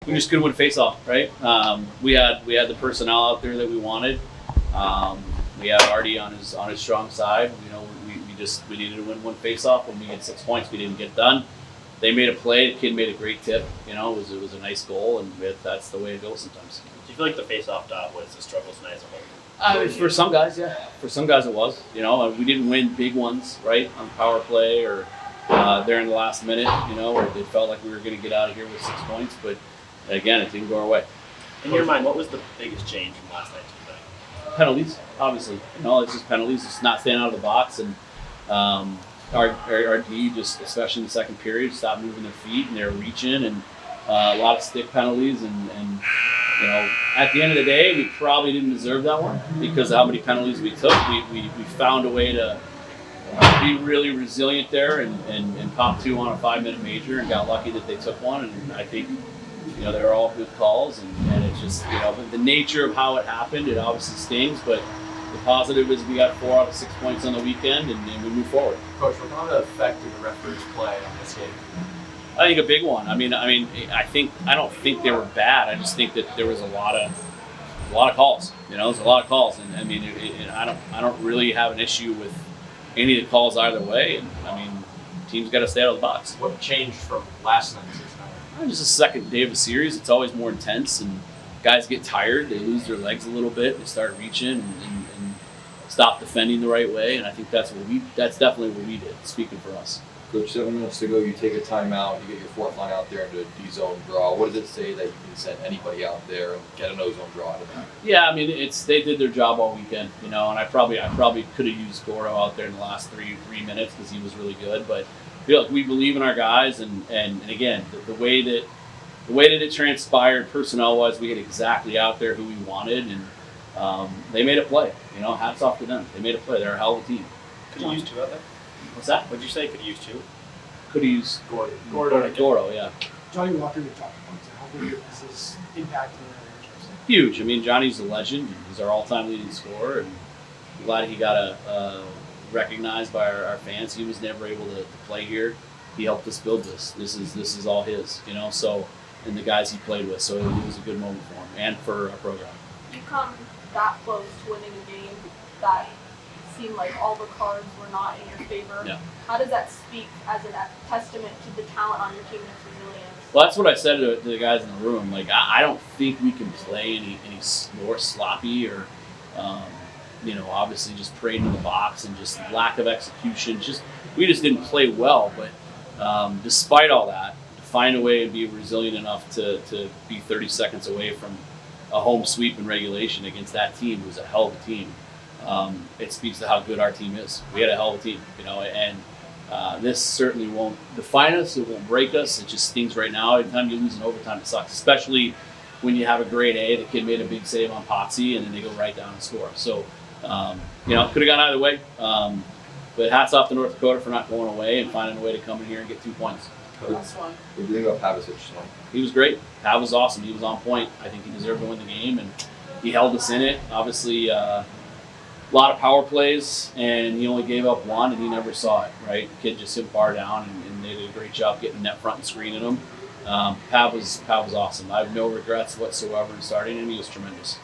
we just couldn't win a face-off, right? We had the personnel out there that we wanted. We had Artie on his strong side. You know, we needed to win one face-off. When we had 6 points, we didn't get done. They made a play. The kid made a great tip. You know, it was a nice goal, and that's the way it goes sometimes. Do you feel like the face-off dot was a struggle tonight as a whole? For some guys, yeah. For some guys, it was. You know, we didn't win big ones, right, on power play or there in the last minute. You know, where it felt like we were going to get out of here with 6 points, but again, it didn't go our way. In your mind, what was the biggest change from last night to tonight? Penalties, obviously. You know, it's just penalties. It's not staying out of the box, and our D just, especially in the second period, stopped moving their feet and they were reaching, and a lot of stick penalties, and you know, at the end of the day, we probably didn't deserve that one because of how many penalties we took. We found a way to be really resilient there and pop two on a 5-minute major and got lucky that they took one. And I think, you know, they were all good calls, and it's just, you know, the nature of how it happened, it obviously stings, but the positive is we got 4 out of 6 points on the weekend and we move forward. Coach, what kind of effect did the referees play on this game? I think a big one. I don't think they were bad. I just think that there was a lot of calls. You know, there's a lot of calls, and I mean, I don't really have an issue with any of the calls either way. And I mean, teams got to stay out of the box. What changed from last night to tonight? Just the second day of a series. It's always more intense, and guys get tired. They lose their legs a little bit. They start reaching and stop defending the right way. And I think that's definitely what we did. Speaking for us. Coach, 7 minutes to go, you take a timeout, you get your fourth line out there into a D-zone draw. What does it say that you can send anybody out there and get an O-zone draw out of that? Yeah, I mean, they did their job all weekend, you know, and I probably could have used Goro out there in the last three minutes because he was really good. But look, we believe in our guys, and again, the way that it transpired personnel-wise, we had exactly out there who we wanted, and they made a play. You know, hats off to them. They made a play. They're a hell of a team. Could you use two out there? What's that? What'd you say? Could you use two? Could have used Goro, yeah. Johnny Walker, we talked about how big is his impact in the franchise? Huge. I mean, Johnny's a legend. He's our all-time leading scorer, and I'm glad he got recognized by our fans. He was never able to play here. He helped us build this. This is all his, you know. So, and the guys he played with. So it was a good moment for him and for our program. You come that close to winning a game that seemed like all the cards were not in your favor. Yeah. How does that speak as a testament to the talent on your team and its resilience? Well, that's what I said to the guys in the room. Like, I don't think we can play any more sloppy or, you know, obviously just prayed in the box and just lack of execution. We just didn't play well. But despite all that, to find a way to be resilient enough to be 30 seconds away from a home sweep in regulation against that team who's a hell of a team. It speaks to how good our team is. We had a hell of a team, you know, and this certainly won't define us. It won't break us. It just stings right now. Every time you lose in overtime, it sucks, especially when you have a grade A. The kid made a big save on Potsy, and then they go right down and score. So, you know, could have gone either way. But hats off to North Dakota for not going away and finding a way to come in here and get 2 points. What do you think about Pavicic tonight? He was great. Pav was awesome. He was on point. I think he deserved to win the game, and he held us in it. Obviously, a lot of power plays, and he only gave up one, and he never saw it, right? The kid just hit bar down, and they did a great job getting net front and screening him. Pav was awesome. I have no regrets whatsoever in starting him. He was tremendous.